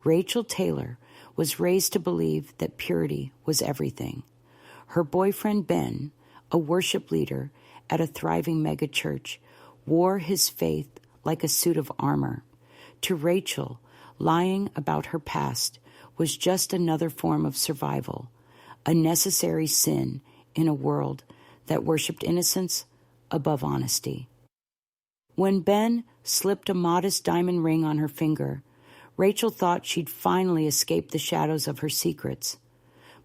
Rachel Taylor was raised to believe that purity was everything. Her boyfriend Ben, a worship leader at a thriving megachurch, wore his faith like a suit of armor. To Rachel, lying about her past was just another form of survival, a necessary sin in a world that worshipped innocence above honesty. When Ben slipped a modest diamond ring on her finger, Rachel thought she'd finally escaped the shadows of her secrets.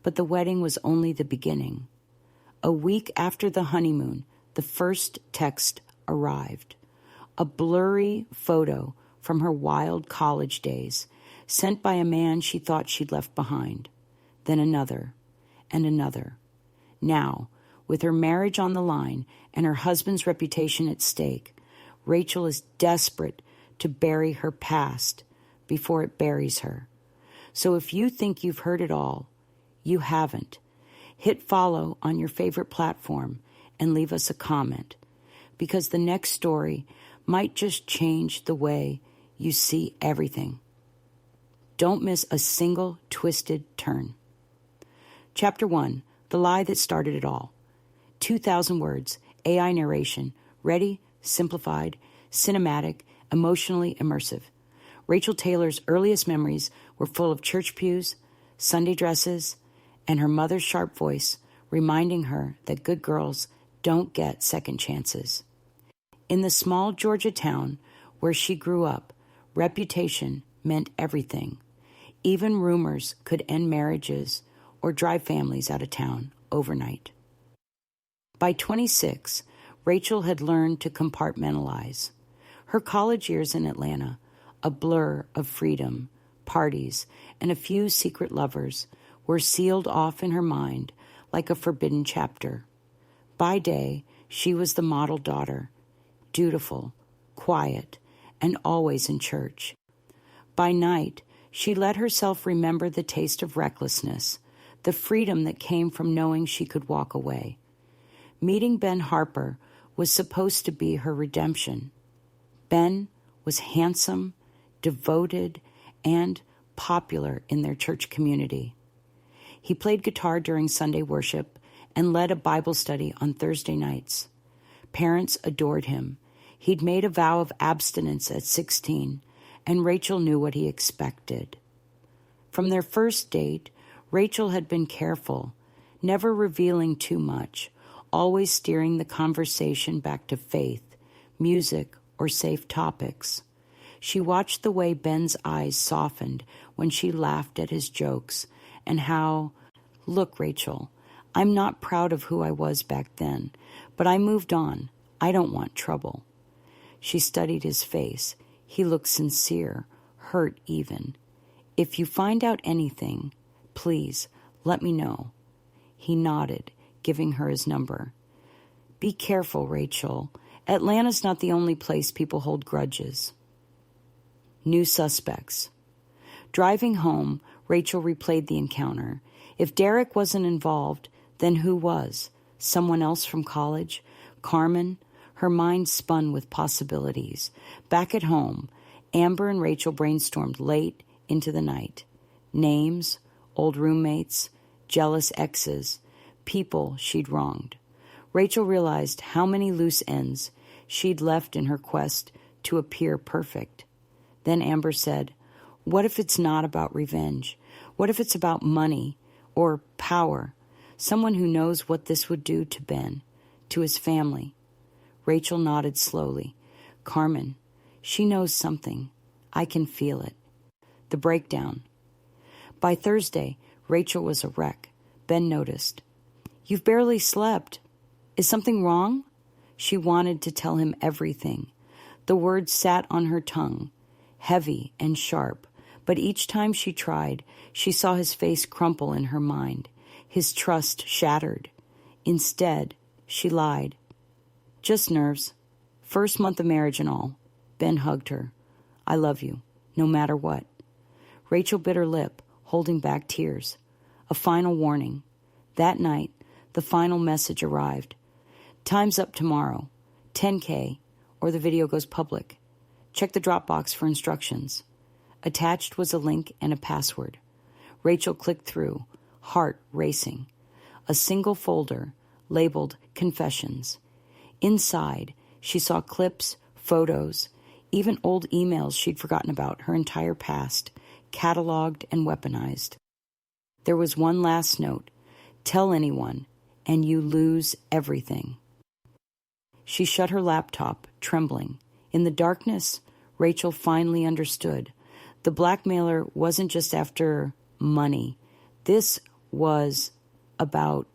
But the wedding was only the beginning. A week after the honeymoon, the first text arrived. A blurry photo from her wild college days, sent by a man she thought she'd left behind. Then another, and another. Now, with her marriage on the line and her husband's reputation at stake, Rachel is desperate to bury her past before it buries her. So if you think you've heard it all, you haven't. Hit follow on your favorite platform and leave us a comment, because the next story might just change the way you see everything. Don't miss a single twisted turn. Chapter 1, The Lie That Started It All. 2,000 words, AI narration, ready, simplified, cinematic, emotionally immersive. Rachel Taylor's earliest memories were full of church pews, Sunday dresses, and her mother's sharp voice reminding her that good girls don't get second chances. In the small Georgia town where she grew up, reputation meant everything. Even rumors could end marriages or drive families out of town overnight. By 26, Rachel had learned to compartmentalize. Her college years in Atlanta, a blur of freedom, parties, and a few secret lovers, were sealed off in her mind like a forbidden chapter. By day, she was the model daughter, dutiful, quiet, and always in church. By night, she let herself remember the taste of recklessness, the freedom that came from knowing she could walk away. Meeting Ben Harper was supposed to be her redemption. Ben was handsome, devoted, and popular in their church community. He played guitar during Sunday worship and led a Bible study on Thursday nights. Parents adored him. He'd made a vow of abstinence at 16, and Rachel knew what he expected. From their first date, Rachel had been careful, never revealing too much, always steering the conversation back to faith, music, or safe topics. She watched the way Ben's eyes softened when she laughed at his jokes, and how, "Look, Rachel, I'm not proud of who I was back then, but I moved on. I don't want trouble." She studied his face. He looked sincere, hurt even. "If you find out anything, please let me know." He nodded, giving her his number. "Be careful, Rachel. Atlanta's not the only place people hold grudges." New suspects. Driving home, Rachel replayed the encounter. If Derek wasn't involved, then who was? Someone else from college? Carmen? Her mind spun with possibilities. Back at home, Amber and Rachel brainstormed late into the night. Names, old roommates, jealous exes, people she'd wronged. Rachel realized how many loose ends she'd left in her quest to appear perfect. Then Amber said, "What if it's not about revenge? What if it's about money or power? Someone who knows what this would do to Ben, to his family." Rachel nodded slowly. "Carmen, she knows something. I can feel it." The breakdown. By Thursday, Rachel was a wreck. Ben noticed. "You've barely slept. Is something wrong?" She wanted to tell him everything. The words sat on her tongue, heavy and sharp, but each time she tried, she saw his face crumple in her mind, his trust shattered. Instead, she lied. "Just nerves. First month of marriage and all." Ben hugged her. "I love you, no matter what." Rachel bit her lip, holding back tears. A final warning. That night, the final message arrived. "Time's up tomorrow. 10K, or the video goes public. Check the Dropbox for instructions." Attached was a link and a password. Rachel clicked through, heart racing. A single folder labeled Confessions. Inside, she saw clips, photos, even old emails she'd forgotten about her entire past, cataloged and weaponized. There was one last note. Tell anyone, and you lose everything. She shut her laptop, trembling. In the darkness, Rachel finally understood. The blackmailer wasn't just after money. This was about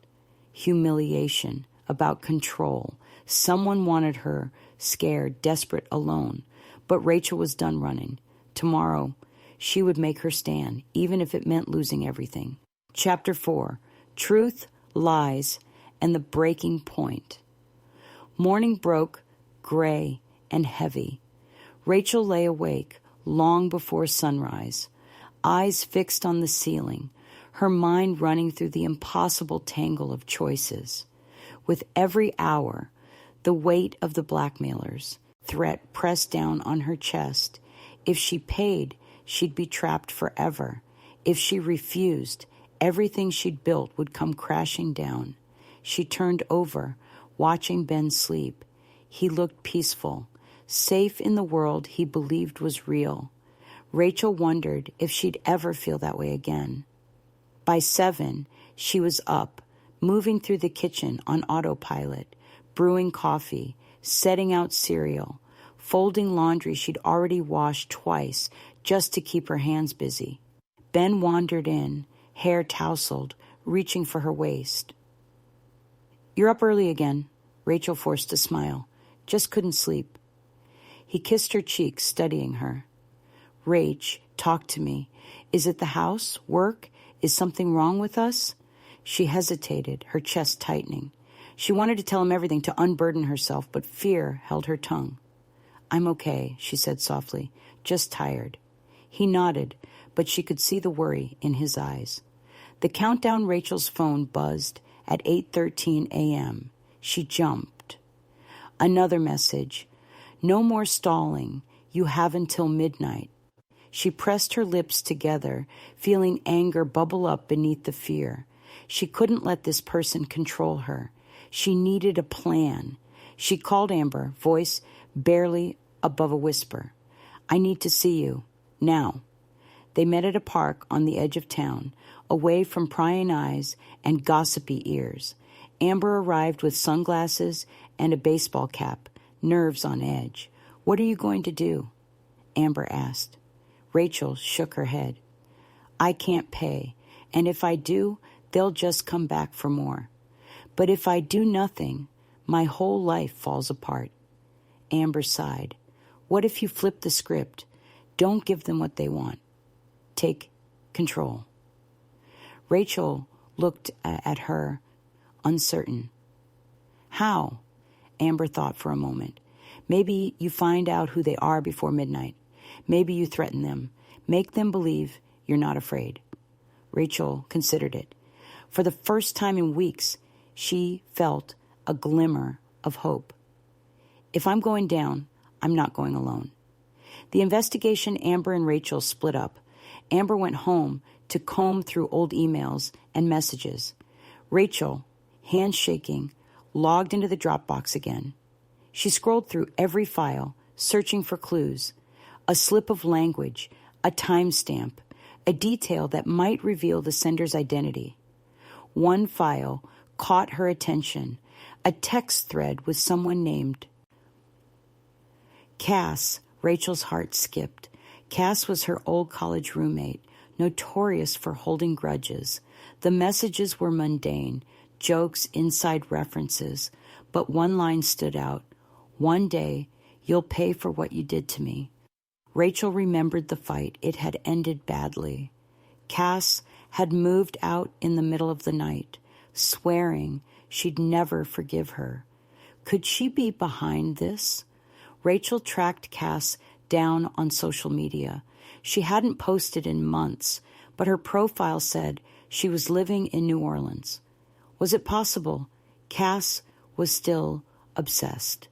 humiliation, about control. Someone wanted her, scared, desperate, alone. But Rachel was done running. Tomorrow, she would make her stand, even if it meant losing everything. Chapter 4. Truth, Lies, and the Breaking Point. Morning broke, gray and heavy. Rachel lay awake long before sunrise, eyes fixed on the ceiling, her mind running through the impossible tangle of choices. With every hour, the weight of the blackmailer's threat pressed down on her chest. If she paid, she'd be trapped forever. If she refused, everything she'd built would come crashing down. She turned over, watching Ben sleep. He looked peaceful, safe in the world he believed was real. Rachel wondered if she'd ever feel that way again. By 7, she was up, moving through the kitchen on autopilot, brewing coffee, setting out cereal, folding laundry she'd already washed twice just to keep her hands busy. Ben wandered in, hair tousled, reaching for her waist. "You're up early again," Rachel forced a smile. "Just couldn't sleep." He kissed her cheek, studying her. "Rach, talk to me. Is it the house? Work? Is something wrong with us?" She hesitated, her chest tightening. She wanted to tell him everything, to unburden herself, but fear held her tongue. "I'm okay," she said softly, "just tired." He nodded, but she could see the worry in his eyes. The countdown Rachel's phone buzzed at 8:13 a.m. She jumped. Another message. "No more stalling. You have until midnight." She pressed her lips together, feeling anger bubble up beneath the fear. She couldn't let this person control her. She needed a plan. She called Amber, voice barely above a whisper. "I need to see you. Now." They met at a park on the edge of town, away from prying eyes and gossipy ears. Amber arrived with sunglasses and a baseball cap, nerves on edge. "What are you going to do?" Amber asked. Rachel shook her head. "I can't pay, and if I do, they'll just come back for more. But if I do nothing, my whole life falls apart." Amber sighed. "What if you flip the script? Don't give them what they want. Take control." Rachel looked at her, uncertain. "How?" Amber thought for a moment. "Maybe you find out who they are before midnight. Maybe you threaten them. Make them believe you're not afraid." Rachel considered it. For the first time in weeks, she felt a glimmer of hope. "If I'm going down, I'm not going alone." The investigation, Amber and Rachel split up. Amber went home to comb through old emails and messages. Rachel, hands shaking, logged into the Dropbox again. She scrolled through every file, searching for clues. A slip of language, a timestamp, a detail that might reveal the sender's identity. One file caught her attention, a text thread with someone named Cass. Rachel's heart skipped. Cass was her old college roommate, notorious for holding grudges. The messages were mundane, jokes, inside references, but one line stood out. "One day, you'll pay for what you did to me." Rachel remembered the fight. It had ended badly. Cass had moved out in the middle of the night, swearing she'd never forgive her. Could she be behind this? Rachel tracked Cass down on social media. She hadn't posted in months, but her profile said she was living in New Orleans. Was it possible Cass was still obsessed?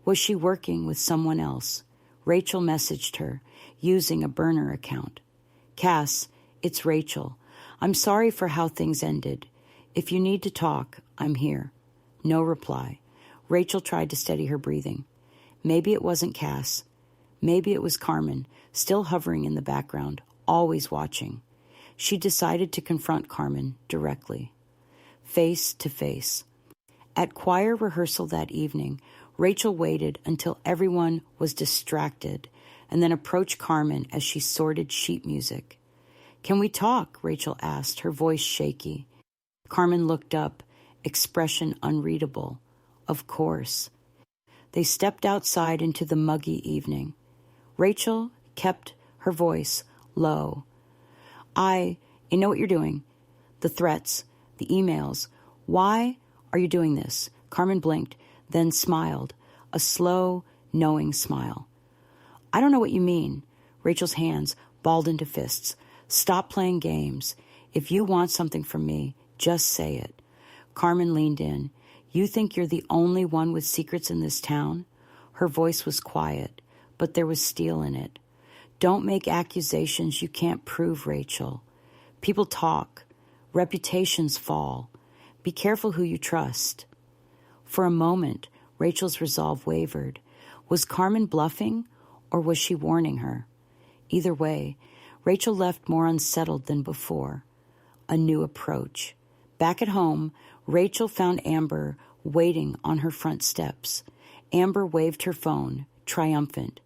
Was she working with someone else? Rachel messaged her. using a burner account. Cass, it's Rachel. I'm sorry for how things ended. If you need to talk, I'm here. No reply. Rachel tried to steady her breathing. Maybe it wasn't Cass. Maybe it was Carmen, still hovering in the background, always watching. She decided to confront Carmen directly, face to face. At choir rehearsal that evening, Rachel waited until everyone was distracted and then approached Carmen as she sorted sheet music. "Can we talk?" Rachel asked, her voice shaky. Carmen looked up, expression unreadable. Of course. They stepped outside into the muggy evening. Rachel kept her voice low. I know what you're doing. The threats, the emails. Why are you doing this?" Carmen blinked, then smiled, a slow, knowing smile. "I don't know what you mean." Rachel's hands balled into fists. "Stop playing games. If you want something from me, just say it." Carmen leaned in. "You think you're the only one with secrets in this town?" Her voice was quiet, but there was steel in it. "Don't make accusations you can't prove, Rachel. People talk. Reputations fall. Be careful who you trust." For a moment, Rachel's resolve wavered. Was Carmen bluffing, or was she warning her? Either way, Rachel left more unsettled than before. A new approach. Back at home, Rachel found Amber waiting on her front steps. Amber waved her phone, triumphant.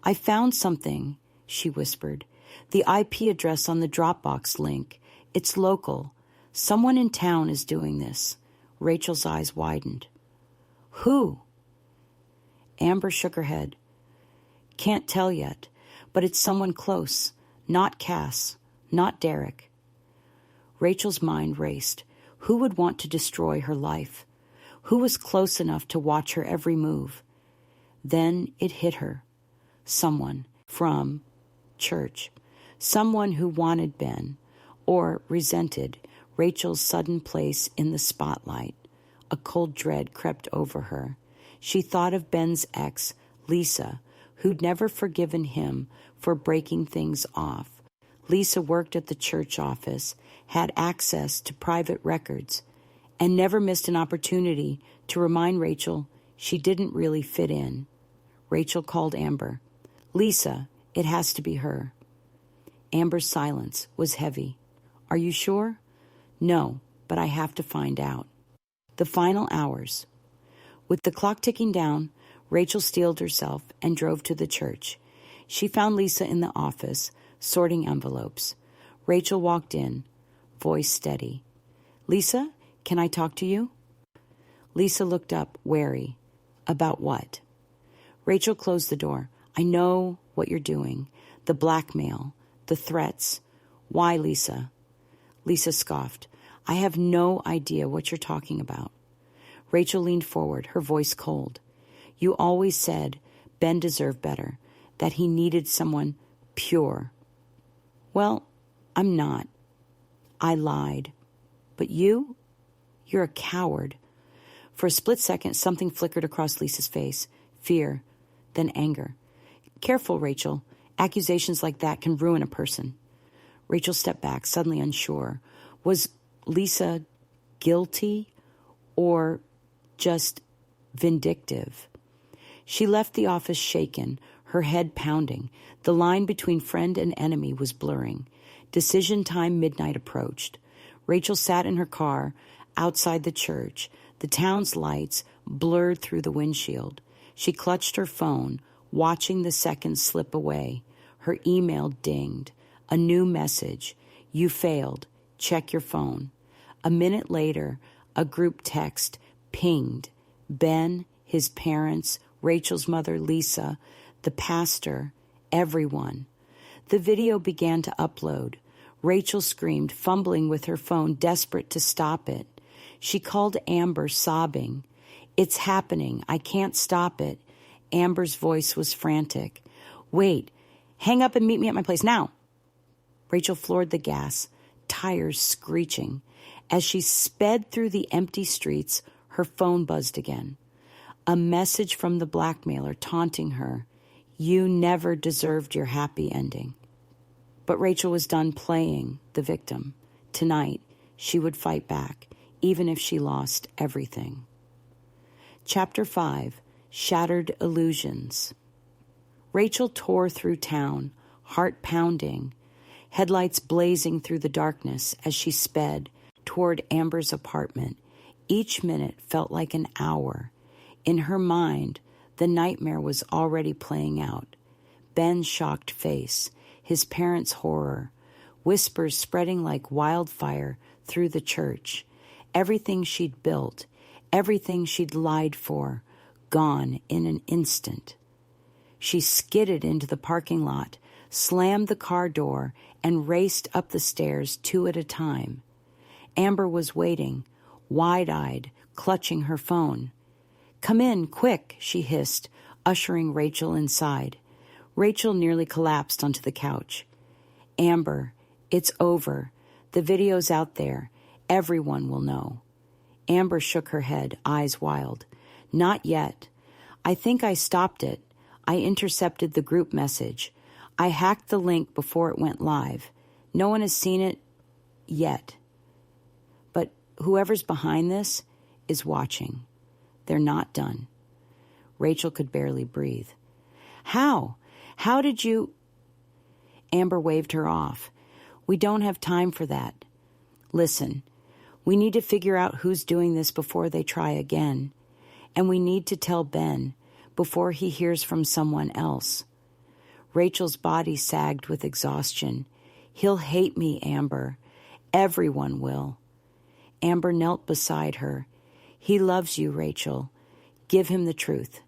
"I found something," she whispered. "The IP address on the Dropbox link. It's local. Someone in town is doing this." Rachel's eyes widened. "Who?" Amber shook her head. "Can't tell yet, but it's someone close. Not Cass, not Derek." Rachel's mind raced. Who would want to destroy her life? Who was close enough to watch her every move? Then it hit her. Someone from church. Someone who wanted Ben, or resented Rachel's sudden place in the spotlight. A cold dread crept over her. She thought of Ben's ex, Lisa, who'd never forgiven him for breaking things off. Lisa worked at the church office, had access to private records, and never missed an opportunity to remind Rachel she didn't really fit in. Rachel called Amber. "Lisa, it has to be her." Amber's silence was heavy. "Are you sure?" "No, but I have to find out." The final hours. With the clock ticking down, Rachel steeled herself and drove to the church. She found Lisa in the office, sorting envelopes. Rachel walked in, voice steady. "Lisa, can I talk to you?" Lisa looked up, wary. "About what?" Rachel closed the door. "I know what you're doing. The blackmail, the threats. Why, Lisa?" Lisa scoffed. "I have no idea what you're talking about." Rachel leaned forward, her voice cold. "You always said Ben deserved better, that he needed someone pure." "Well, I'm not. I lied. But you're a coward." For a split second, something flickered across Lisa's face. Fear, then anger. "Careful, Rachel. Accusations like that can ruin a person." Rachel stepped back, suddenly unsure. Was Lisa guilty or just vindictive? She left the office shaken, her head pounding. The line between friend and enemy was blurring. Decision time midnight approached. Rachel sat in her car outside the church. The town's lights blurred through the windshield. She clutched her phone, watching the seconds slip away. Her email dinged. A new message. "You failed. Check your phone." A minute later, a group text pinged. Ben, his parents, Rachel's mother, Lisa, the pastor, everyone. The video began to upload. Rachel screamed, fumbling with her phone, desperate to stop it. She called Amber, sobbing. "It's happening. I can't stop it." Amber's voice was frantic. "Wait. Hang up and meet me at my place now." Rachel floored the gas, tires screeching. As she sped through the empty streets, her phone buzzed again. A message from the blackmailer taunting her. You never deserved your happy ending. But Rachel was done playing the victim. Tonight, she would fight back, even if she lost everything. Chapter 5, Shattered Illusions. Rachel tore through town, heart pounding, headlights blazing through the darkness as she sped toward Amber's apartment. Each minute felt like an hour. In her mind, the nightmare was already playing out. Ben's shocked face, his parents' horror, whispers spreading like wildfire through the church. Everything she'd built, everything she'd lied for, gone in an instant. She skidded into the parking lot, slammed the car door, and raced up the stairs 2 at a time. Amber was waiting, wide-eyed, clutching her phone. "Come in, quick," she hissed, ushering Rachel inside. Rachel nearly collapsed onto the couch. "Amber, it's over. The video's out there. Everyone will know." Amber shook her head, eyes wild. "Not yet. I think I stopped it. I intercepted the group message. I hacked the link before it went live. No one has seen it yet. But whoever's behind this is watching. They're not done." Rachel could barely breathe. "How? How did you—" Amber waved her off. "We don't have time for that. Listen, we need to figure out who's doing this before they try again. And we need to tell Ben before he hears from someone else." Rachel's body sagged with exhaustion. "He'll hate me, Amber. Everyone will." Amber knelt beside her. "He loves you, Rachel. Give him the truth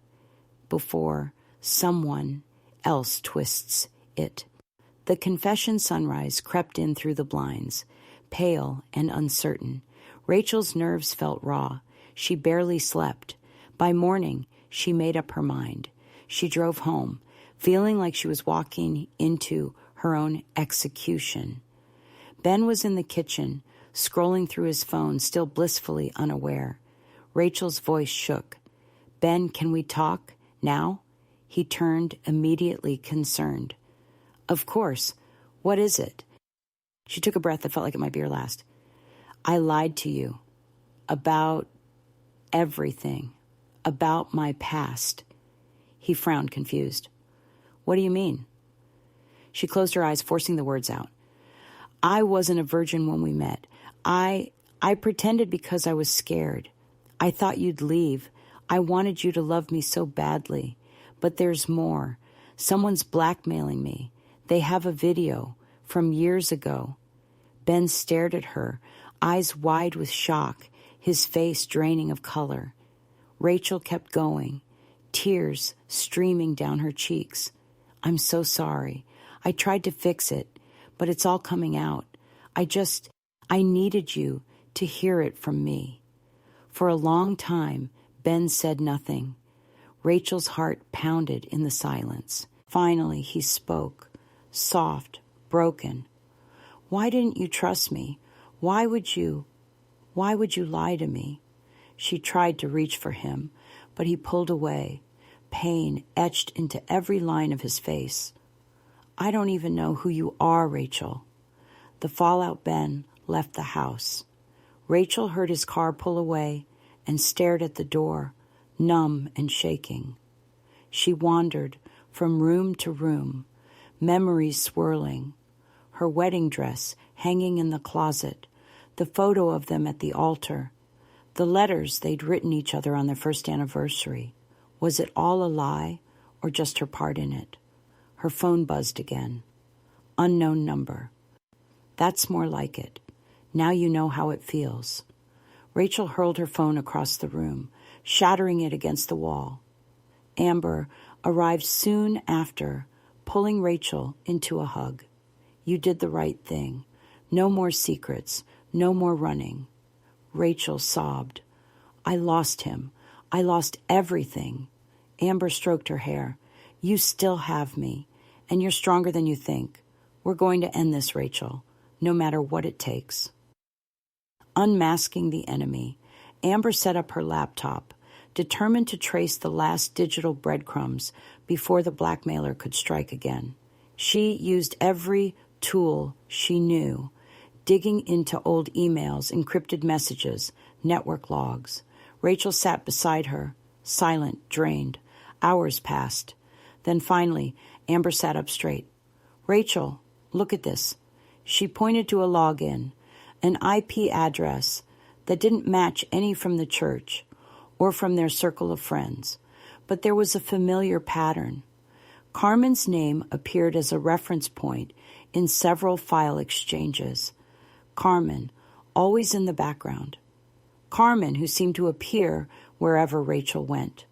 before someone else twists it." The confession sunrise crept in through the blinds, pale and uncertain. Rachel's nerves felt raw. She barely slept. By morning, she made up her mind. She drove home, feeling like she was walking into her own execution. Ben was in the kitchen, scrolling through his phone, still blissfully unaware. Rachel's voice shook. "Ben, can we talk? Now?" He turned, immediately concerned. "Of course. What is it?" She took a breath that felt like it might be her last. "I lied to you. About everything. About my past." He frowned, confused. "What do you mean?" She closed her eyes, forcing the words out. "I wasn't a virgin when we met. I pretended because I was scared. I thought you'd leave. I wanted you to love me so badly. But there's more. Someone's blackmailing me. They have a video from years ago." Ben stared at her, eyes wide with shock, his face draining of color. Rachel kept going, tears streaming down her cheeks. "I'm so sorry. I tried to fix it, but it's all coming out. I needed you to hear it from me." For a long time, Ben said nothing. Rachel's heart pounded in the silence. Finally, he spoke, soft, broken. "Why didn't you trust me? Why would you lie to me?" She tried to reach for him, but he pulled away, pain etched into every line of his face. "I don't even know who you are, Rachel." The fallout Ben left the house. Rachel heard his car pull away and stared at the door, numb and shaking. She wandered from room to room, memories swirling, her wedding dress hanging in the closet, the photo of them at the altar, the letters they'd written each other on their first anniversary. Was it all a lie or just her part in it? Her phone buzzed again. Unknown number. That's more like it. Now you know how it feels. Rachel hurled her phone across the room, shattering it against the wall. Amber arrived soon after, pulling Rachel into a hug. "You did the right thing. No more secrets, no more running." Rachel sobbed. "I lost him. I lost everything." Amber stroked her hair. "You still have me, and you're stronger than you think. We're going to end this, Rachel, no matter what it takes." Unmasking the enemy, Amber set up her laptop, determined to trace the last digital breadcrumbs before the blackmailer could strike again. She used every tool she knew, digging into old emails, encrypted messages, network logs. Rachel sat beside her, silent, drained. Hours passed. Then finally, Amber sat up straight. "Rachel, look at this." She pointed to a login, an IP address that didn't match any from the church or from their circle of friends, but there was a familiar pattern. Carmen's name appeared as a reference point in several file exchanges. Carmen, always in the background. Carmen, who seemed to appear wherever Rachel went.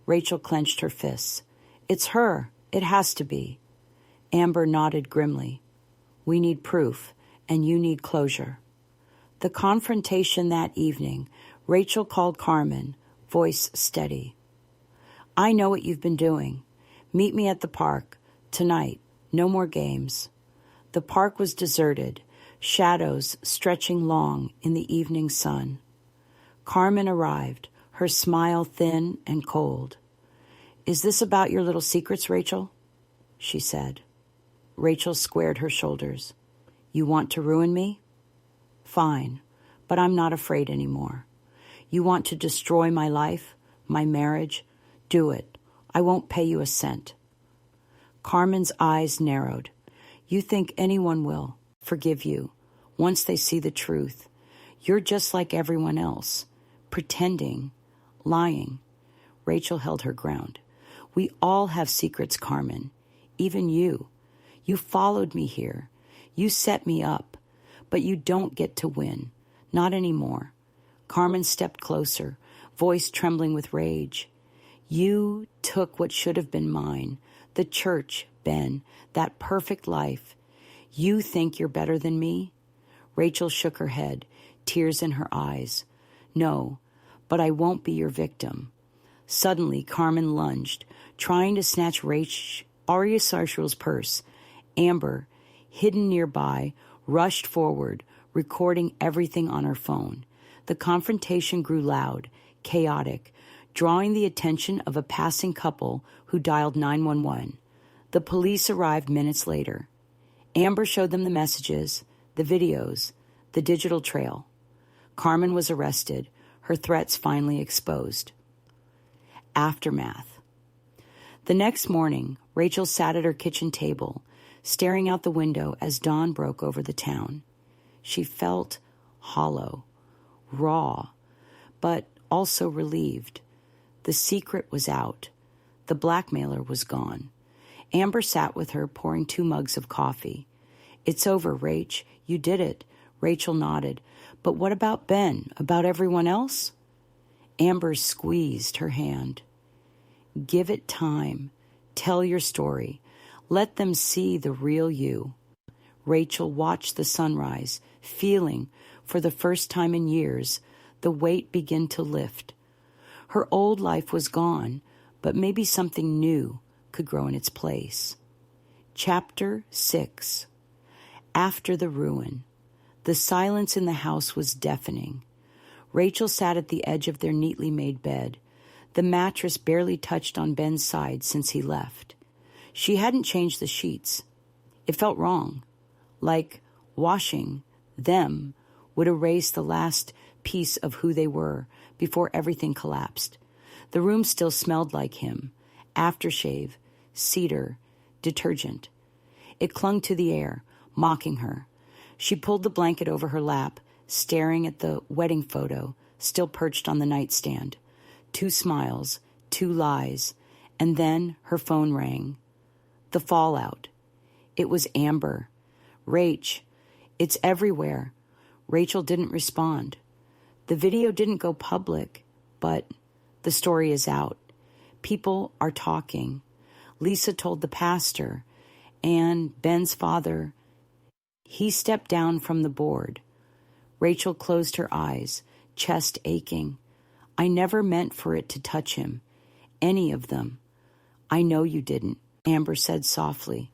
Rachel clenched her fists. "It's her. It has to be." Amber nodded grimly. "We need proof, and you need closure." The confrontation that evening, Rachel called Carmen, voice steady. "I know what you've been doing. Meet me at the park. Tonight. No more games." The park was deserted, shadows stretching long in the evening sun. Carmen arrived, her smile thin and cold. "Is this about your little secrets, Rachel?" she said. Rachel squared her shoulders. "You want to ruin me? Fine, but I'm not afraid anymore. You want to destroy my life, my marriage? Do it. I won't pay you a cent." Carmen's eyes narrowed. "You think anyone will forgive you once they see the truth. You're just like everyone else, pretending, lying." Rachel held her ground. "We all have secrets, Carmen. Even you. You followed me here. You set me up. But you don't get to win. Not anymore." Carmen stepped closer, voice trembling with rage. "You took what should have been mine. The church, Ben. That perfect life. You think you're better than me?" Rachel shook her head, tears in her eyes. "No, but I won't be your victim." Suddenly, Carmen lunged, trying to snatch Arya Sarswell's purse. Amber, hidden nearby, rushed forward, recording everything on her phone. The confrontation grew loud, chaotic, drawing the attention of a passing couple who dialed 911. The police arrived minutes later. Amber showed them the messages, the videos, the digital trail. Carmen was arrested, her threats finally exposed. Aftermath. The next morning, Rachel sat at her kitchen table, staring out the window as dawn broke over the town. She felt hollow, raw, but also relieved. The secret was out. The blackmailer was gone. Amber sat with her, pouring 2 mugs of coffee. "It's over, Rach. You did it." Rachel nodded. "But what about Ben? About everyone else?" Amber squeezed her hand. "Give it time. Tell your story. Let them see the real you." Rachel watched the sunrise, feeling, for the first time in years, the weight begin to lift. Her old life was gone, but maybe something new could grow in its place. Chapter 6. After the ruin. The silence in the house was deafening. Rachel sat at the edge of their neatly made bed. The mattress barely touched on Ben's side since he left. She hadn't changed the sheets. It felt wrong, like washing them would erase the last piece of who they were before everything collapsed. The room still smelled like him, aftershave, cedar, detergent. It clung to the air, mocking her. She pulled the blanket over her lap, staring at the wedding photo still perched on the nightstand. 2 smiles, 2 lies, and then her phone rang. The fallout. It was Amber. "Rach, it's everywhere." Rachel didn't respond. The video didn't go public, but the story is out. People are talking. Lisa told the pastor, and Ben's father. He stepped down from the board. Rachel closed her eyes, chest aching. "I never meant for it to touch him. Any of them." "I know you didn't," Amber said softly,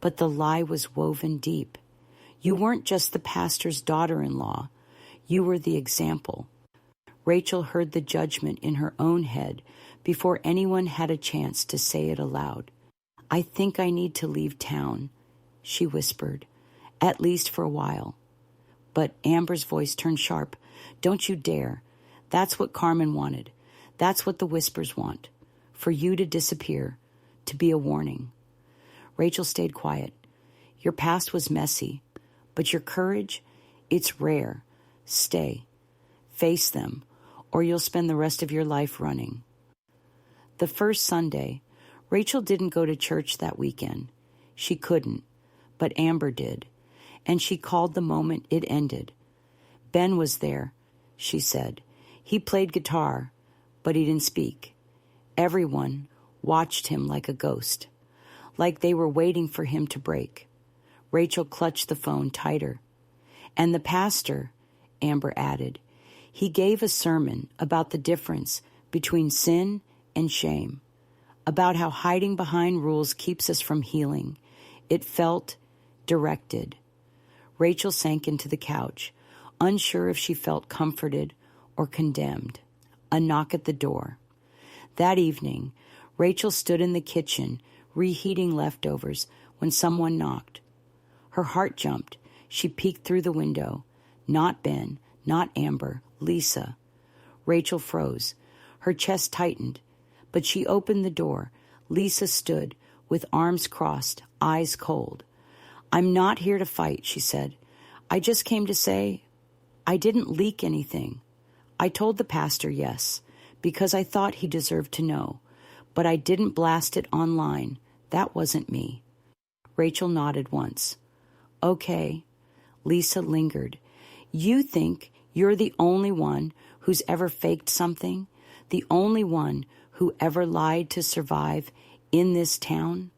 but the lie was woven deep. "You weren't just the pastor's daughter-in-law. You were the example." Rachel heard the judgment in her own head before anyone had a chance to say it aloud. "I think I need to leave town," she whispered, "at least for a while." But Amber's voice turned sharp. "Don't you dare. That's what Carmen wanted. That's what the whispers want. For you to disappear, to be a warning." Rachel stayed quiet. "Your past was messy, but your courage, it's rare. Stay. Face them, or you'll spend the rest of your life running." The first Sunday, Rachel didn't go to church that weekend. She couldn't, but Amber did, and she called the moment it ended. "Ben was there," she said. "He played guitar, but he didn't speak. Everyone watched him like a ghost, like they were waiting for him to break." Rachel clutched the phone tighter. "And the pastor," Amber added, "he gave a sermon about the difference between sin and shame, about how hiding behind rules keeps us from healing. It felt directed." Rachel sank into the couch, unsure if she felt comforted or condemned. A knock at the door. That evening, Rachel stood in the kitchen reheating leftovers when someone knocked. Her heart jumped. She peeked through the window. Not Ben, not Amber, Lisa. Rachel froze. Her chest tightened, but she opened the door. Lisa stood, with arms crossed, eyes cold. "I'm not here to fight," she said. "I just came to say I didn't leak anything. I told the pastor yes, because I thought he deserved to know, but I didn't blast it online. That wasn't me." Rachel nodded once. "Okay." Lisa lingered. "You think you're the only one who's ever faked something? The only one who ever lied to survive in this town?"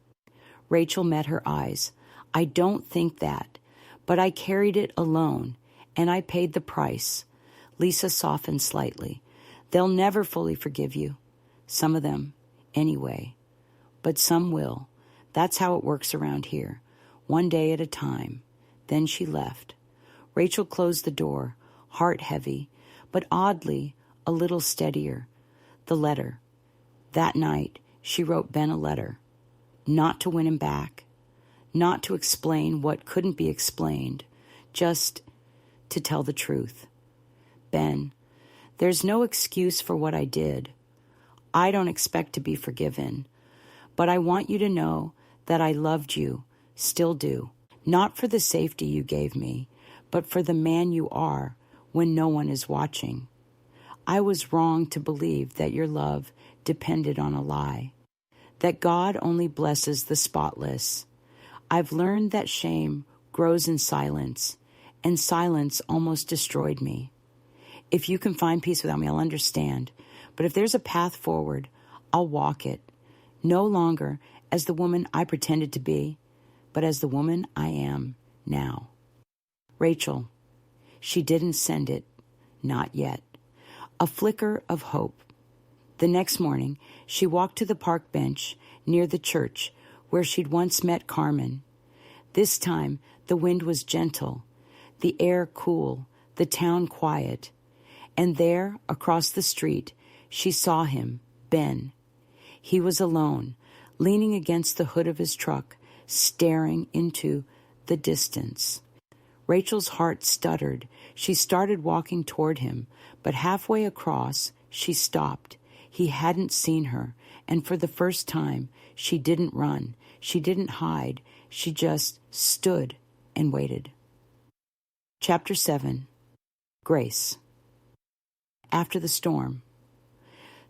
Rachel met her eyes. "I don't think that, but I carried it alone, and I paid the price." Lisa softened slightly. "They'll never fully forgive you. Some of them, anyway. But some will. That's how it works around here. One day at a time." Then she left. Rachel closed the door, heart heavy, but oddly a little steadier. The letter. That night, she wrote Ben a letter. Not to win him back. Not to explain what couldn't be explained. Just to tell the truth. "Ben, there's no excuse for what I did. I don't expect to be forgiven. But I want you to know that I loved you, still do. Not for the safety you gave me, but for the man you are when no one is watching. I was wrong to believe that your love depended on a lie, that God only blesses the spotless. I've learned that shame grows in silence, and silence almost destroyed me. If you can find peace without me, I'll understand. But if there's a path forward, I'll walk it, no longer as the woman I pretended to be, but as the woman I am now." Rachel. She didn't send it. Not yet. A flicker of hope. The next morning, she walked to the park bench near the church where she'd once met Carmen. This time, the wind was gentle, the air cool, the town quiet. And there, across the street, she saw him, Ben. He was alone, leaning against the hood of his truck, staring into the distance. Rachel's heart stuttered. She started walking toward him, but halfway across, she stopped. He hadn't seen her, and for the first time, she didn't run. She didn't hide. She just stood and waited. Chapter 7. Grace. After the storm.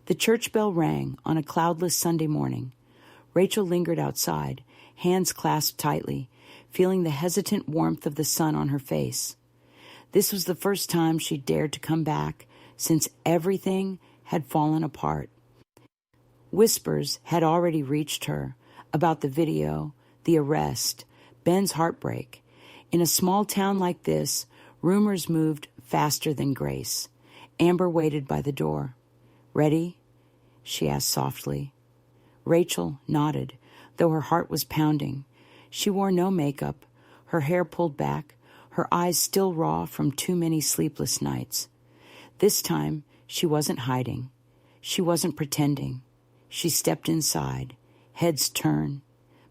The church bell rang on a cloudless Sunday morning. Rachel lingered outside, hands clasped tightly, feeling the hesitant warmth of the sun on her face. This was the first time she dared to come back since everything had fallen apart. Whispers had already reached her about the video, the arrest, Ben's heartbreak. In a small town like this, rumors moved faster than Grace. Amber waited by the door. "Ready?" she asked softly. Rachel nodded, though her heart was pounding. She wore no makeup, her hair pulled back, her eyes still raw from too many sleepless nights. This time, She wasn't hiding. She wasn't pretending. She stepped inside, heads turned.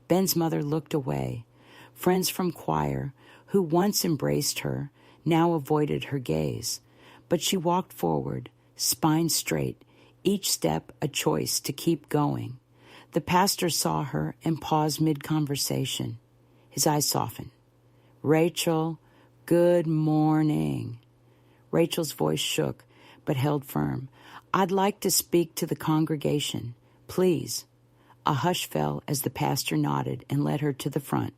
Ben's mother looked away. Friends from choir, who once embraced her, now avoided her gaze. But she walked forward, spine straight, each step a choice to keep going. The pastor saw her and paused mid-conversation. His eyes softened. "Rachel, good morning." Rachel's voice shook, but held firm. "I'd like to speak to the congregation. Please." A hush fell as the pastor nodded and led her to the front.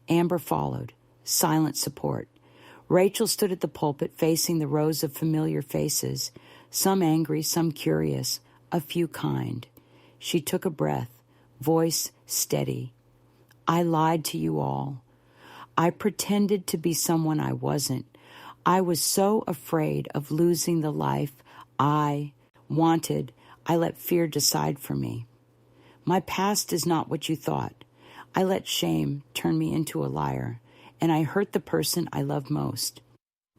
Amber followed, silent support. Rachel stood at the pulpit facing the rows of familiar faces, some angry, some curious, a few kind. She took a breath, voice steady. "I lied to you all. I pretended to be someone I wasn't. I was so afraid of losing the life I wanted, I let fear decide for me. My past is not what you thought. I let shame turn me into a liar, and I hurt the person I love most."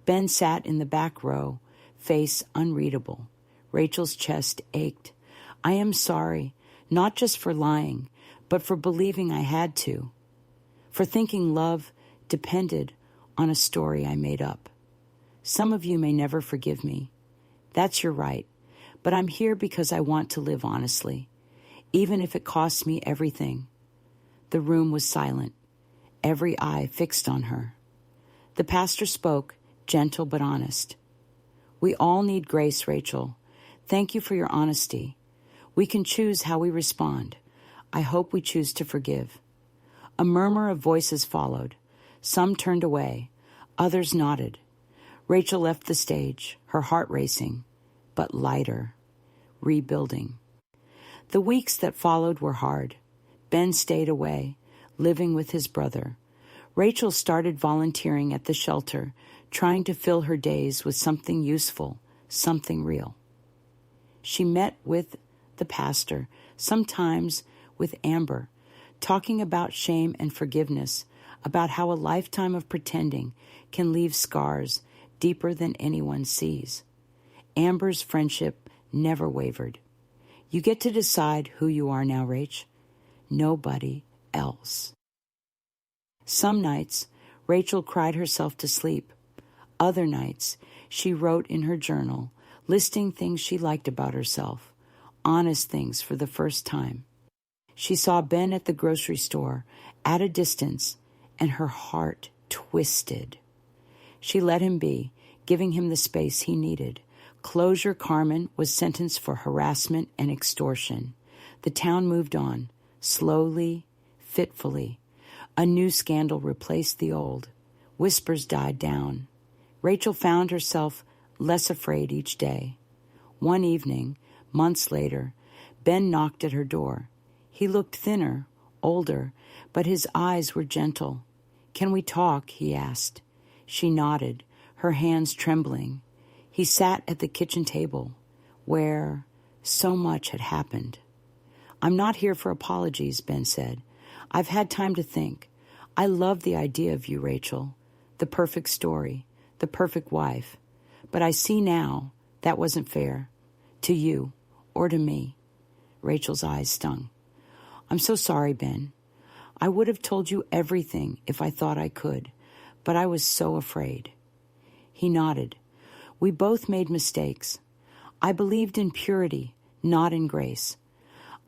Ben sat in the back row, face unreadable. Rachel's chest ached. "I am sorry, not just for lying, but for believing I had to, for thinking love depended on a story I made up. Some of you may never forgive me. That's your right, but I'm here because I want to live honestly, even if it costs me everything." The room was silent, every eye fixed on her. The pastor spoke, gentle but honest. "We all need grace, Rachel. Thank you for your honesty. We can choose how we respond. I hope we choose to forgive." A murmur of voices followed. Some turned away. Others nodded. Rachel left the stage, her heart racing, but lighter, rebuilding. The weeks that followed were hard. Ben stayed away, living with his brother. Rachel started volunteering at the shelter, trying to fill her days with something useful, something real. She met with the pastor, sometimes with Amber, talking about shame and forgiveness, about how a lifetime of pretending can leave scars deeper than anyone sees. Amber's friendship never wavered. "You get to decide who you are now, Rach. Nobody else." Some nights, Rachel cried herself to sleep. Other nights, she wrote in her journal, listing things she liked about herself, honest things for the first time. She saw Ben at the grocery store, at a distance, and her heart twisted. She let him be, giving him the space he needed. Closure Carmen was sentenced for harassment and extortion. The town moved on, slowly, fitfully. A new scandal replaced the old. Whispers died down. Rachel found herself less afraid each day. One evening, months later, Ben knocked at her door. He looked thinner, older, but his eyes were gentle. "Can we talk?" he asked. She nodded, her hands trembling. He sat at the kitchen table, where so much had happened. "I'm not here for apologies," Ben said. "I've had time to think. I love the idea of you, Rachel, the perfect story, the perfect wife. But I see now that wasn't fair, to you or to me." Rachel's eyes stung. "I'm so sorry, Ben. I would have told you everything if I thought I could, but I was so afraid." He nodded. "We both made mistakes. I believed in purity, not in grace.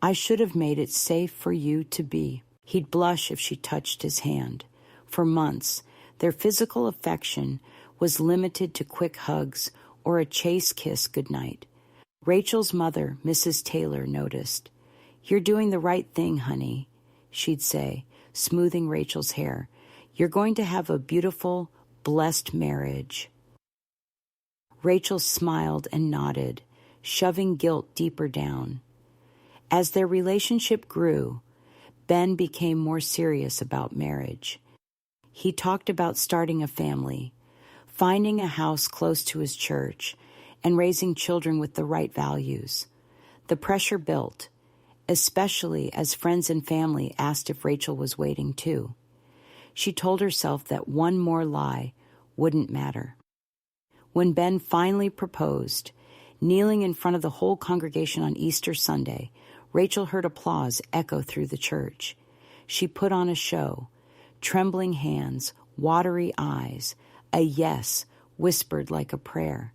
I should have made it safe for you to be." He'd blush if she touched his hand. For months, their physical affection was limited to quick hugs or a chaste kiss goodnight. Rachel's mother, Mrs. Taylor, noticed. "You're doing the right thing, honey," she'd say, smoothing Rachel's hair. "You're going to have a beautiful, blessed marriage." Rachel smiled and nodded, shoving guilt deeper down. As their relationship grew, Ben became more serious about marriage. He talked about starting a family, finding a house close to his church, and raising children with the right values. The pressure built, especially as friends and family asked if Rachel was waiting too. She told herself that one more lie wouldn't matter. When Ben finally proposed, Kneeling in front of the whole congregation on Easter Sunday, Rachel heard applause echo through the church. She put on a show, trembling hands, watery eyes, a yes whispered like a prayer.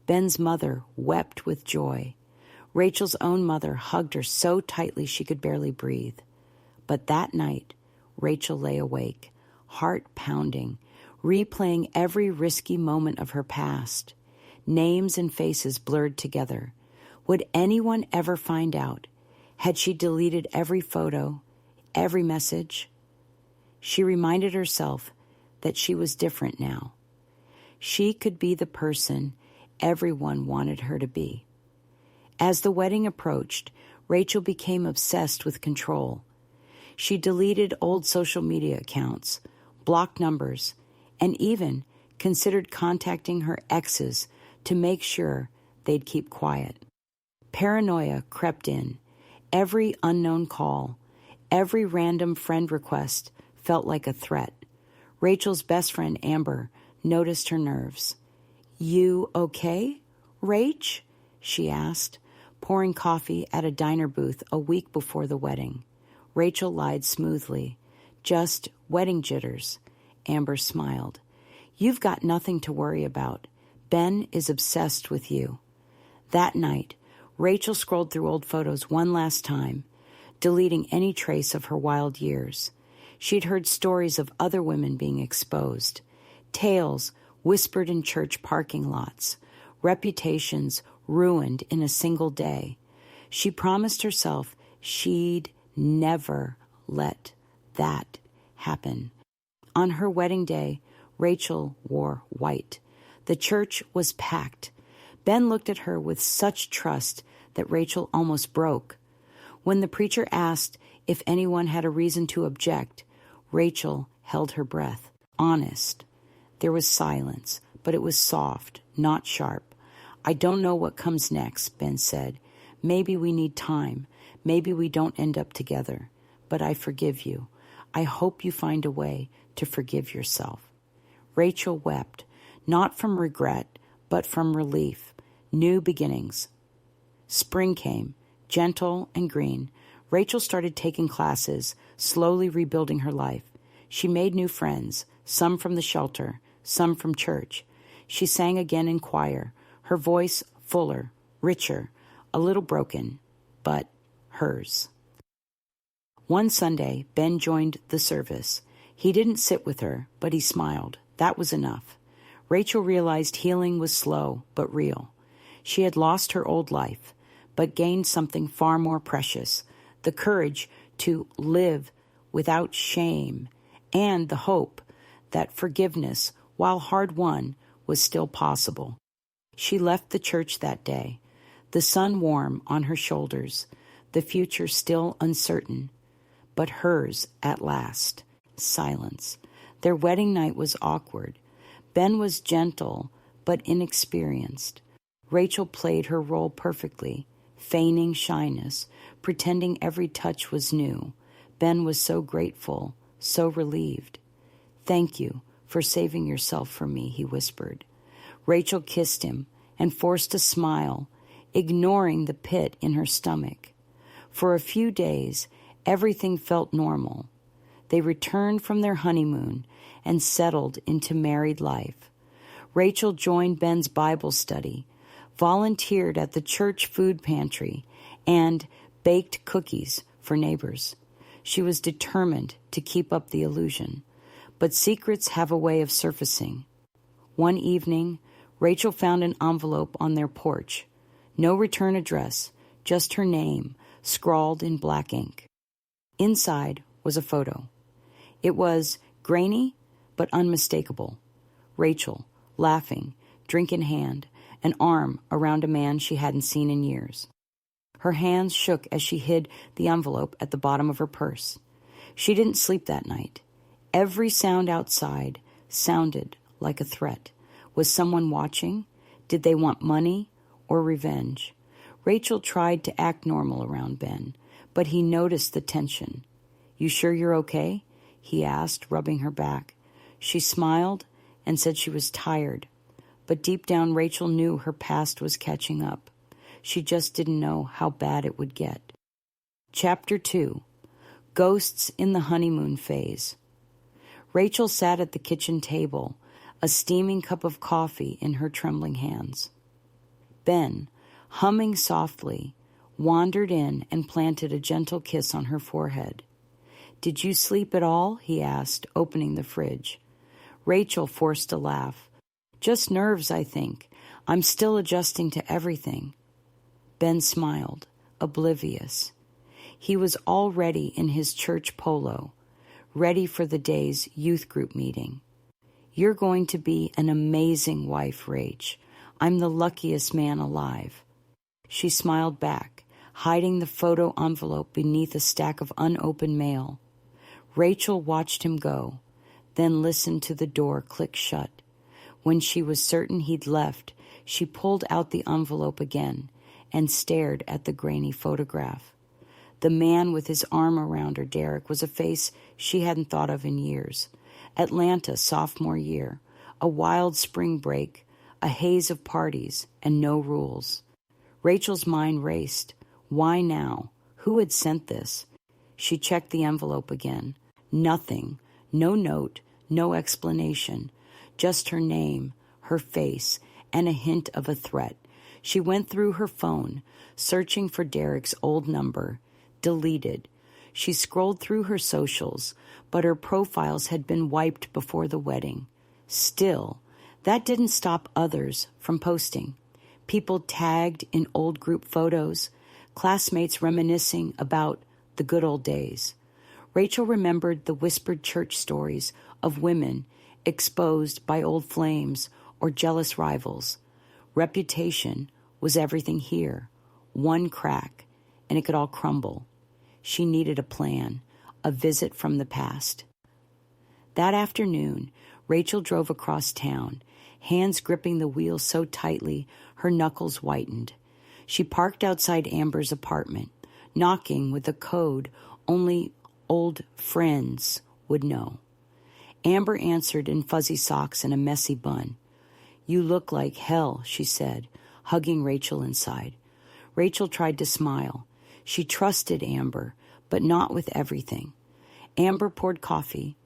Ben's mother wept with joy. Rachel's own mother hugged her so tightly she could barely breathe. But that night, Rachel lay awake, heart pounding, replaying every risky moment of her past. Names and faces blurred together. Would anyone ever find out? Had she deleted every photo, every message? She reminded herself that she was different now. She could be the person everyone wanted her to be. As the wedding approached, Rachel became obsessed with control. She deleted old social media accounts, blocked numbers, and even considered contacting her exes to make sure they'd keep quiet. Paranoia crept in. Every unknown call, every random friend request felt like a threat. Rachel's best friend, Amber, noticed her nerves. "You okay, Rach?" she asked, pouring coffee at a diner booth a week before the wedding. Rachel lied smoothly. "Just wedding jitters." Amber smiled. "You've got nothing to worry about. Ben is obsessed with you." That night, Rachel scrolled through old photos one last time, deleting any trace of her wild years. She'd heard stories of other women being exposed, tales whispered in church parking lots, reputations ruined in a single day. She promised herself she'd never let that happen. On her wedding day, Rachel wore white. The church was packed. Ben looked at her with such trust that Rachel almost broke. When the preacher asked if anyone had a reason to object, Rachel held her breath, honest. There was silence, but it was soft, not sharp. "I don't know what comes next," Ben said. "Maybe we need time. Maybe we don't end up together. But I forgive you. I hope you find a way to forgive yourself." Rachel wept, not from regret, but from relief. New beginnings. Spring came, gentle and green. Rachel started taking classes, slowly rebuilding her life. She made new friends, some from the shelter, some from church. She sang again in choir, her voice fuller, richer, a little broken, but hers. One Sunday, Ben joined the service. He didn't sit with her, but he smiled. That was enough. Rachel realized healing was slow, but real. She had lost her old life, but gained something far more precious, the courage to live without shame, and the hope that forgiveness, while hard-won, was still possible. She left the church that day, the sun warm on her shoulders, the future still uncertain, but hers at last. Silence. Their wedding night was awkward. Ben was gentle, but inexperienced. Rachel played her role perfectly, feigning shyness, pretending every touch was new. Ben was so grateful, so relieved. "Thank you for saving yourself for me," he whispered. Rachel kissed him and forced a smile, ignoring the pit in her stomach. For a few days, everything felt normal. They returned from their honeymoon and settled into married life. Rachel joined Ben's Bible study, volunteered at the church food pantry, and baked cookies for neighbors. She was determined to keep up the illusion, but secrets have a way of surfacing. One evening, Rachel found an envelope on their porch. No return address, just her name, scrawled in black ink. Inside was a photo. It was grainy, but unmistakable. Rachel, laughing, drink in hand, an arm around a man she hadn't seen in years. Her hands shook as she hid the envelope at the bottom of her purse. She didn't sleep that night. Every sound outside sounded like a threat. Was someone watching? Did they want money or revenge? Rachel tried to act normal around Ben, but he noticed the tension. "You sure you're okay?" he asked, rubbing her back. She smiled and said she was tired, but deep down Rachel knew her past was catching up. She just didn't know how bad it would get. Chapter 2. Ghosts in the Honeymoon Phase. Rachel sat at the kitchen table, a steaming cup of coffee in her trembling hands. Ben, humming softly, wandered in and planted a gentle kiss on her forehead. "Did you sleep at all?" he asked, opening the fridge. Rachel forced a laugh. "Just nerves, I think. I'm still adjusting to everything." Ben smiled, oblivious. He was already in his church polo, ready for the day's youth group meeting. "You're going to be an amazing wife, Rach. I'm the luckiest man alive." She smiled back, hiding the photo envelope beneath a stack of unopened mail. Rachel watched him go, then listened to the door click shut. When she was certain he'd left, she pulled out the envelope again and stared at the grainy photograph. The man with his arm around her, Derek, was a face she hadn't thought of in years. Atlanta, sophomore year, a wild spring break, a haze of parties, and no rules. Rachel's mind raced. Why now? Who had sent this? She checked the envelope again. Nothing. No note, no explanation. Just her name, her face, and a hint of a threat. She went through her phone, searching for Derek's old number. Deleted. She scrolled through her socials, but her profiles had been wiped before the wedding. Still, that didn't stop others from posting. People tagged in old group photos, classmates reminiscing about the good old days. Rachel remembered the whispered church stories of women exposed by old flames or jealous rivals. Reputation was everything here. One crack, and it could all crumble. She needed a plan, a visit from the past. That afternoon, Rachel drove across town, hands gripping the wheel so tightly her knuckles whitened. She parked outside Amber's apartment, knocking with a code only old friends would know. Amber answered in fuzzy socks and a messy bun. "You look like hell," she said, hugging Rachel inside. Rachel tried to smile. She trusted Amber, but not with everything. Amber poured coffee,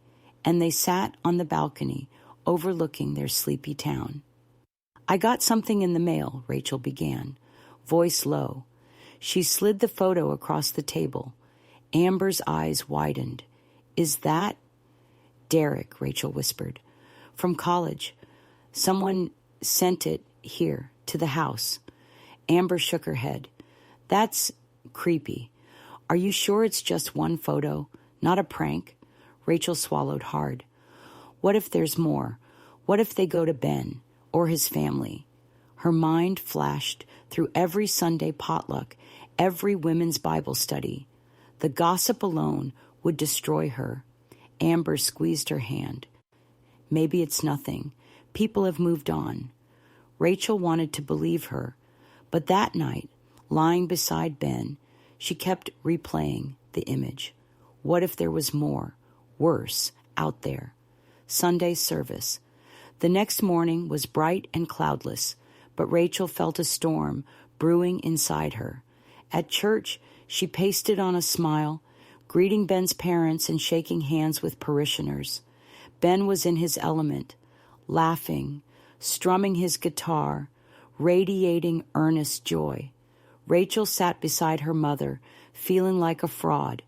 and they sat on the balcony, overlooking their sleepy town. "I got something in the mail," Rachel began, voice low. She slid the photo across the table. Amber's eyes widened. "Is that—" "Derek," Rachel whispered. "From college. Someone sent it here, to the house." Amber shook her head. "That's creepy. Are you sure it's just one photo, not a prank?" Rachel swallowed hard. What if there's more? What if they go to Ben or his family? Her mind flashed through every Sunday potluck, every women's Bible study. The gossip alone would destroy her. Amber squeezed her hand. Maybe it's nothing. People have moved on. Rachel wanted to believe her, but that night, lying beside Ben, she kept replaying the image. What if there was more, worse, out there? Sunday service. The next morning was bright and cloudless, but Rachel felt a storm brewing inside her. At church, she pasted on a smile, greeting Ben's parents and shaking hands with parishioners. Ben was in his element, laughing, strumming his guitar, radiating earnest joy. Rachel sat beside her mother, feeling like a fraud.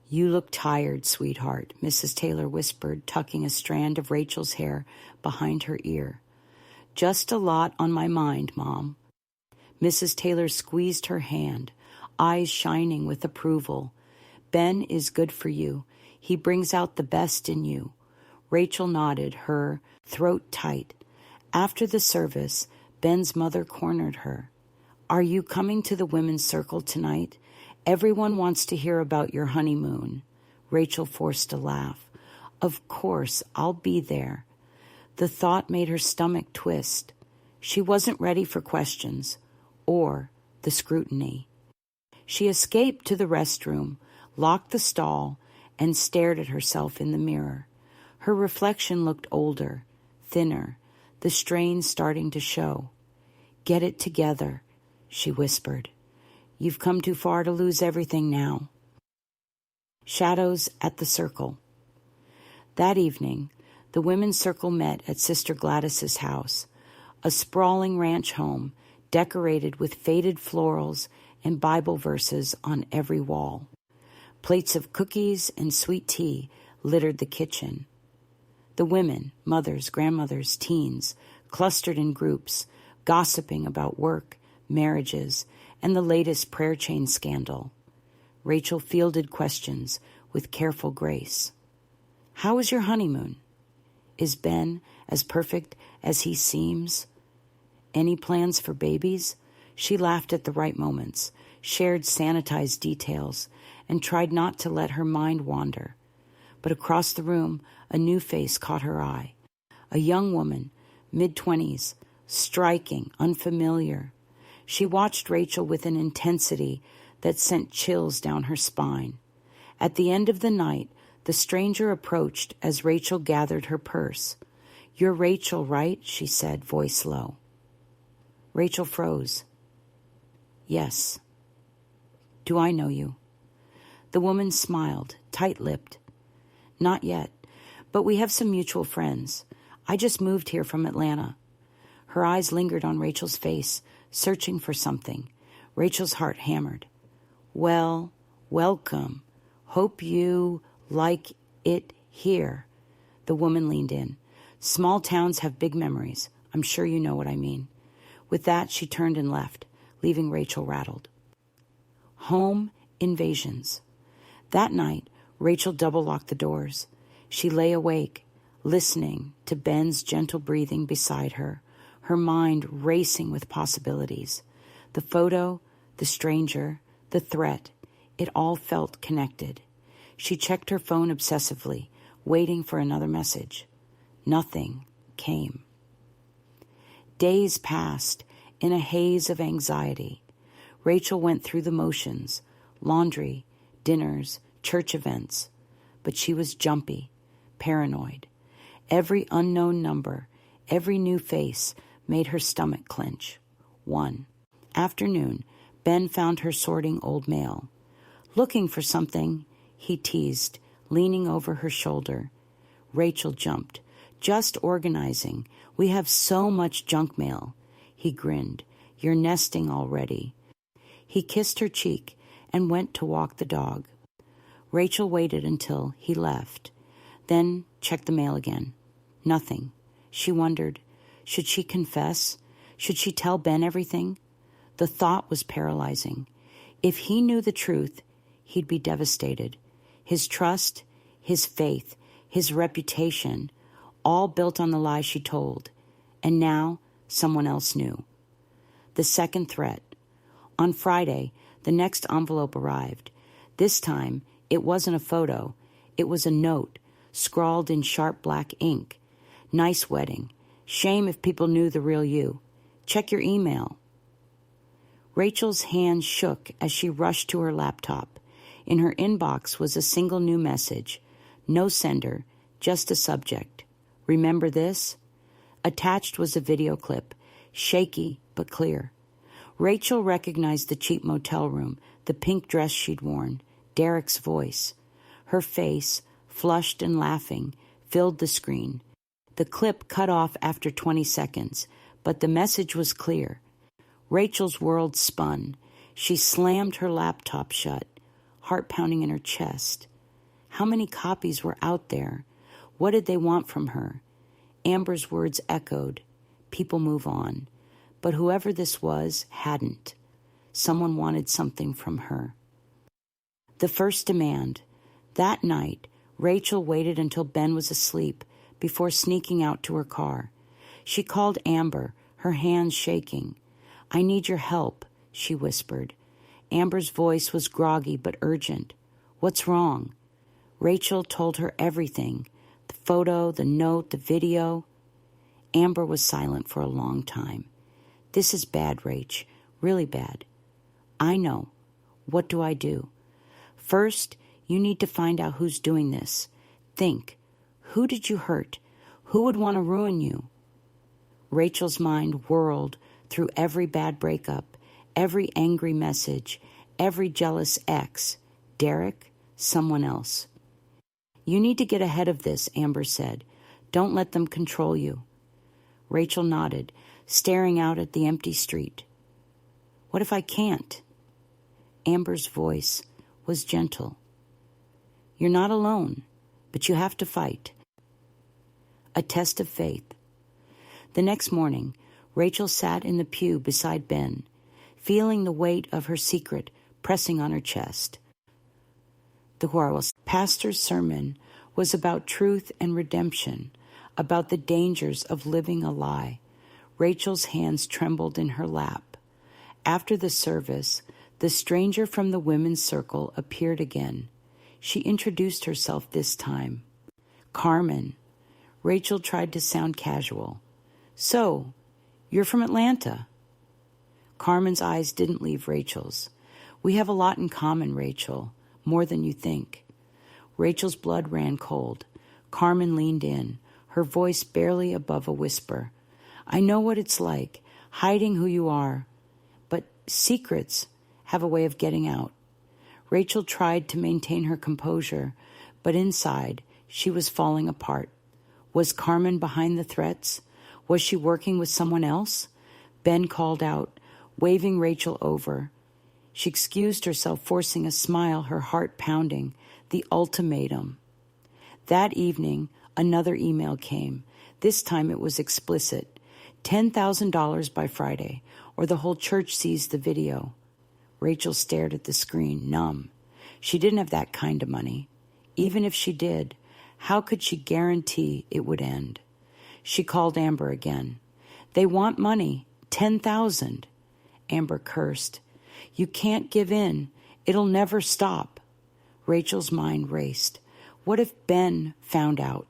"You look tired, sweetheart," Mrs. Taylor whispered, tucking a strand of Rachel's hair behind her ear. "Just a lot on my mind, Mom." Mrs. Taylor squeezed her hand, eyes shining with approval. "Ben is good for you. He brings out the best in you." Rachel nodded, her throat tight. After the service, Ben's mother cornered her. "Are you coming to the women's circle tonight? Everyone wants to hear about your honeymoon." Rachel forced a laugh. "Of course, I'll be there." The thought made her stomach twist. She wasn't ready for questions or the scrutiny. She escaped to the restroom, locked the stall, and stared at herself in the mirror. Her reflection looked older, thinner, the strain starting to show. "Get it together," she whispered. "You've come too far to lose everything now." Shadows at the circle. That evening, the women's circle met at Sister Gladys's house, a sprawling ranch home decorated with faded florals and Bible verses on every wall. Plates of cookies and sweet tea littered the kitchen. The women, mothers, grandmothers, teens, clustered in groups, gossiping about work, marriages, and the latest prayer chain scandal. Rachel fielded questions with careful grace. "How was your honeymoon? Is Ben as perfect as he seems? Any plans for babies?" She laughed at the right moments, shared sanitized details, and tried not to let her mind wander. But across the room, a new face caught her eye. A young woman, mid-20s, striking, unfamiliar. She watched Rachel with an intensity that sent chills down her spine. At the end of the night, the stranger approached as Rachel gathered her purse. "You're Rachel, right?" she said, voice low. Rachel froze. "Yes." "Do I know you?" The woman smiled, tight-lipped. "Not yet, but we have some mutual friends. I just moved here from Atlanta." Her eyes lingered on Rachel's face, searching for something. Rachel's heart hammered. "Well, welcome. Hope you like it here." The woman leaned in. "Small towns have big memories. I'm sure you know what I mean." With that, she turned and left, leaving Rachel rattled. Home invasions. That night, Rachel double-locked the doors. She lay awake, listening to Ben's gentle breathing beside her, her mind racing with possibilities. The photo, the stranger, the threat, it all felt connected. She checked her phone obsessively, waiting for another message. Nothing came. Days passed in a haze of anxiety. Rachel went through the motions, laundry, dinners, church events, but she was jumpy, paranoid. Every unknown number, every new face made her stomach clench. 1. Afternoon, Ben found her sorting old mail. "Looking for something," he teased, leaning over her shoulder. Rachel jumped. "Just organizing. We have so much junk mail." He grinned. "You're nesting already." He kissed her cheek and went to walk the dog. Rachel waited until he left, then checked the mail again. Nothing. She wondered, should she confess? Should she tell Ben everything? The thought was paralyzing. If he knew the truth, he'd be devastated. His trust, his faith, his reputation, all built on the lie she told. And now someone else knew. The second threat. On Friday, the next envelope arrived. This time, it wasn't a photo. It was a note, scrawled in sharp black ink. "Nice wedding. Shame if people knew the real you. Check your email." Rachel's hand shook as she rushed to her laptop. In her inbox was a single new message. No sender, just a subject. "Remember this?" Attached was a video clip, shaky but clear. Rachel recognized the cheap motel room, the pink dress she'd worn, Derek's voice. Her face, flushed and laughing, filled the screen. The clip cut off after 20 seconds, but the message was clear. Rachel's world spun. She slammed her laptop shut, heart pounding in her chest. How many copies were out there? What did they want from her? Amber's words echoed. People move on. But whoever this was hadn't. Someone wanted something from her. The first demand. That night, Rachel waited until Ben was asleep before sneaking out to her car. She called Amber, her hands shaking. "I need your help," she whispered. Amber's voice was groggy but urgent. "What's wrong?" Rachel told her everything. The photo, the note, the video. Amber was silent for a long time. "This is bad, Rach. Really bad." "I know. What do I do?" "First, you need to find out who's doing this. Think. Who did you hurt? Who would want to ruin you?" Rachel's mind whirled through every bad breakup, every angry message, every jealous ex. Derek, someone else. You need to get ahead of this, Amber said. Don't let them control you. Rachel nodded, staring out at the empty street. What if I can't? Amber's voice was gentle. You're not alone, but you have to fight. A test of faith. The next morning, Rachel sat in the pew beside Ben, feeling the weight of her secret pressing on her chest. The pastor's sermon was about truth and redemption, about the dangers of living a lie. Rachel's hands trembled in her lap. After the service, the stranger from the women's circle appeared again. She introduced herself this time. Carmen. Rachel tried to sound casual. So, you're from Atlanta? Carmen's eyes didn't leave Rachel's. We have a lot in common, Rachel, more than you think. Rachel's blood ran cold. Carmen leaned in, her voice barely above a whisper. I know what it's like, hiding who you are, but secrets have a way of getting out. Rachel tried to maintain her composure, but inside, she was falling apart. Was Carmen behind the threats? Was she working with someone else? Ben called out, waving Rachel over. She excused herself, forcing a smile, her heart pounding. The ultimatum. That evening, another email came. This time it was explicit. $10,000 by Friday, or the whole church sees the video. Rachel stared at the screen, numb. She didn't have that kind of money. Even if she did, how could she guarantee it would end? She called Amber again. They want money, $10,000. Amber cursed. You can't give in. It'll never stop. Rachel's mind raced. What if Ben found out?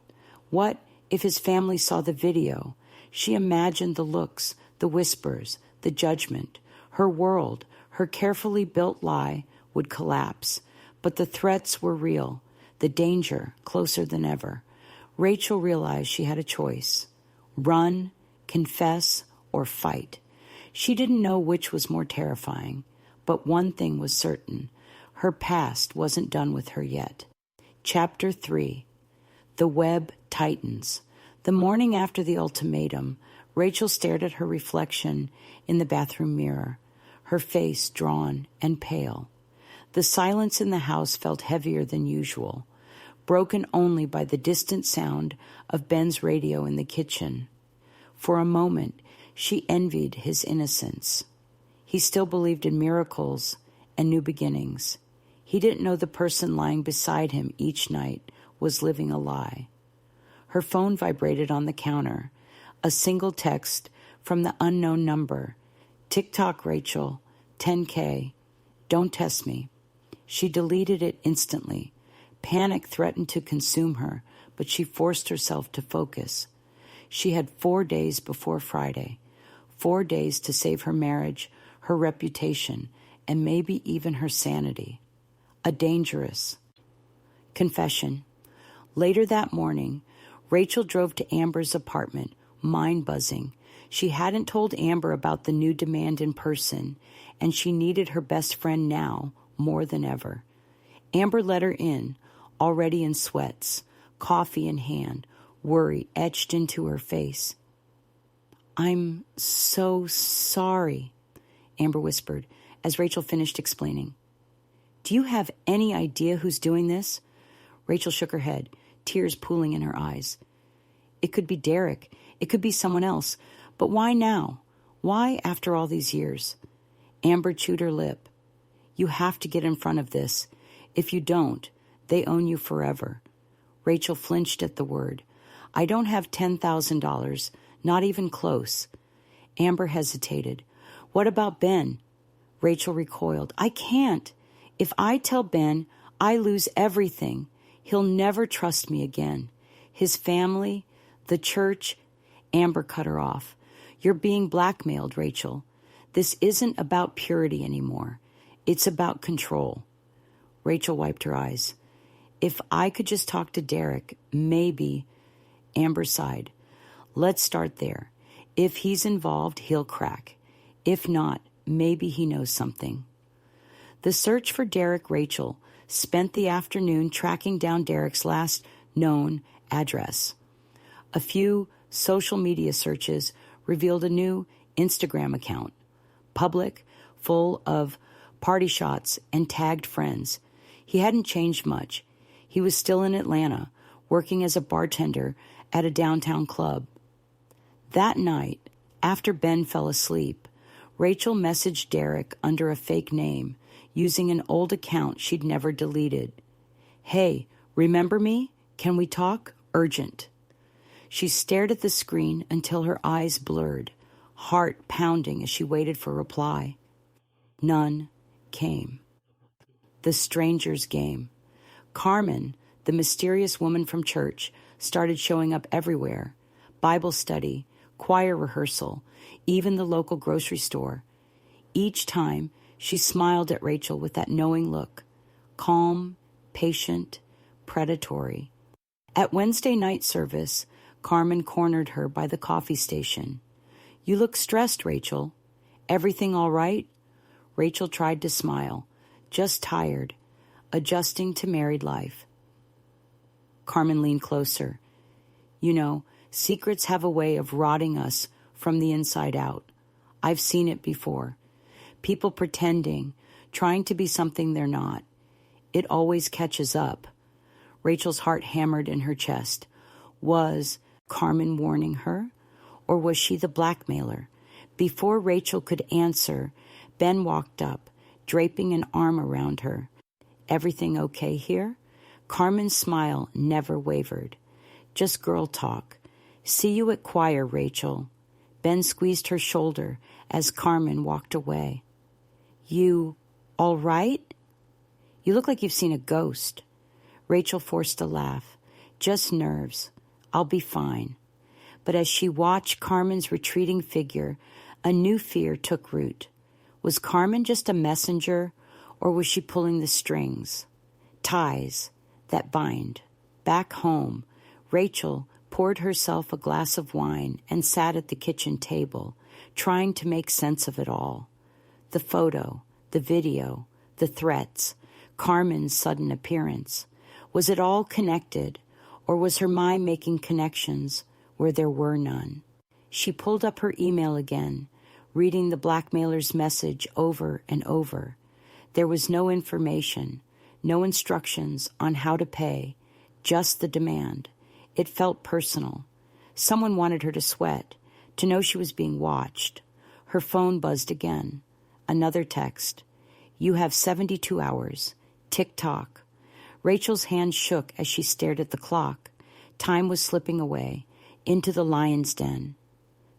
What if his family saw the video? She imagined the looks, the whispers, the judgment. Her world, her carefully built lie, would collapse. But the threats were real, the danger closer than ever. Rachel realized she had a choice. Run, confess, or fight. She didn't know which was more terrifying, but one thing was certain. Her past wasn't done with her yet. Chapter 3. The web tightens. The morning after the ultimatum, Rachel stared at her reflection in the bathroom mirror, her face drawn and pale. The silence in the house felt heavier than usual, broken only by the distant sound of Ben's radio in the kitchen. For a moment, she envied his innocence. He still believed in miracles and new beginnings. He didn't know the person lying beside him each night was living a lie. Her phone vibrated on the counter. A single text from the unknown number. TikTok, Rachel, 10K. Don't test me. She deleted it instantly. Panic threatened to consume her, but she forced herself to focus. She had 4 days before Friday. 4 days to save her marriage, her reputation, and maybe even her sanity. A dangerous confession. Later that morning, Rachel drove to Amber's apartment, mind buzzing. She hadn't told Amber about the new demand in person, and she needed her best friend now more than ever. Amber let her in, already in sweats, coffee in hand, worry etched into her face. I'm so sorry, Amber whispered as Rachel finished explaining. Do you have any idea who's doing this? Rachel shook her head, tears pooling in her eyes. It could be Derek. It could be someone else. But why now? Why after all these years? Amber chewed her lip. You have to get in front of this. If you don't, they own you forever. Rachel flinched at the word. I don't have $10,000, not even close. Amber hesitated. What about Ben? Rachel recoiled. I can't. If I tell Ben, I lose everything. He'll never trust me again. His family, the church. Amber cut her off. You're being blackmailed, Rachel. This isn't about purity anymore. It's about control. Rachel wiped her eyes. If I could just talk to Derek, maybe. Amber sighed. Let's start there. If he's involved, he'll crack. If not, maybe he knows something. The search for Derek Rachel spent the afternoon tracking down Derek's last known address. A few social media searches revealed a new Instagram account, public, full of party shots and tagged friends. He hadn't changed much. He was still in Atlanta, working as a bartender at a downtown club. That night, after Ben fell asleep, Rachel messaged Derek under a fake name, using an old account she'd never deleted. "Hey, remember me? Can we talk? Urgent." She stared at the screen until her eyes blurred, heart pounding as she waited for reply. None came. The stranger's game. Carmen, the mysterious woman from church, started showing up everywhere. Bible study, choir rehearsal, even the local grocery store. Each time, she smiled at Rachel with that knowing look, calm, patient, predatory. At Wednesday night service, Carmen cornered her by the coffee station. "You look stressed, Rachel. Everything all right?" Rachel tried to smile, just tired, adjusting to married life. Carmen leaned closer. "You know, secrets have a way of rotting us from the inside out. I've seen it before. People pretending, trying to be something they're not. It always catches up." Rachel's heart hammered in her chest. Was Carmen warning her? Or was she the blackmailer? Before Rachel could answer, Ben walked up, draping an arm around her. "Everything okay here?" Carmen's smile never wavered. "Just girl talk. See you at choir, Rachel." Ben squeezed her shoulder as Carmen walked away. "You all right? You look like you've seen a ghost." Rachel forced a laugh. "Just nerves. I'll be fine." But as she watched Carmen's retreating figure, a new fear took root. Was Carmen just a messenger, or was she pulling the strings? Ties that bind. Back home, Rachel poured herself a glass of wine and sat at the kitchen table, trying to make sense of it all. The photo, the video, the threats, Carmen's sudden appearance. Was it all connected, or was her mind making connections where there were none? She pulled up her email again, reading the blackmailer's message over and over. There was no information, no instructions on how to pay, just the demand. It felt personal. Someone wanted her to sweat, to know she was being watched. Her phone buzzed again. Another text. "You have 72 hours. Tick-tock." Rachel's hand shook as she stared at the clock. Time was slipping away, into the lion's den.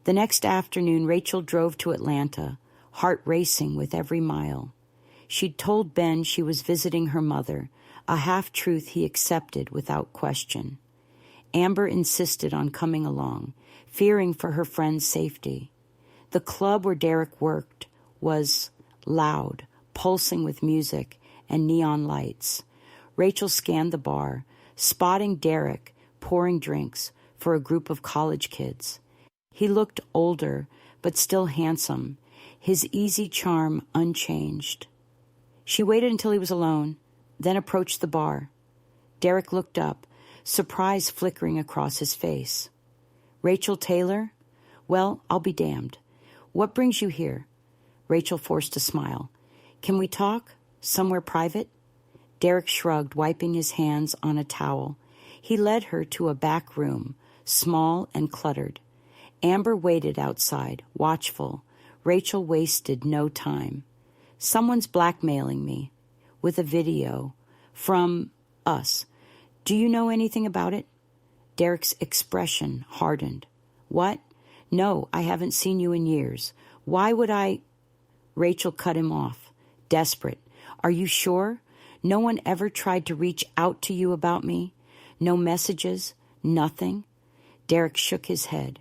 The next afternoon, Rachel drove to Atlanta, heart racing with every mile. She'd told Ben she was visiting her mother, a half-truth he accepted without question. Amber insisted on coming along, fearing for her friend's safety. The club where Derek worked was loud, pulsing with music and neon lights. Rachel scanned the bar, spotting Derek pouring drinks for a group of college kids. He looked older, but still handsome, his easy charm unchanged. She waited until he was alone, then approached the bar. Derek looked up, surprise flickering across his face. "Rachel Taylor? Well, I'll be damned. What brings you here?" Rachel forced a smile. "Can we talk? Somewhere private?" Derek shrugged, wiping his hands on a towel. He led her to a back room, small and cluttered. Amber waited outside, watchful. Rachel wasted no time. "Someone's blackmailing me with a video from us. Do you know anything about it?" Derek's expression hardened. "What? No, I haven't seen you in years. Why would I—" Rachel cut him off, desperate. "Are you sure? No one ever tried to reach out to you about me? No messages? Nothing?" Derek shook his head.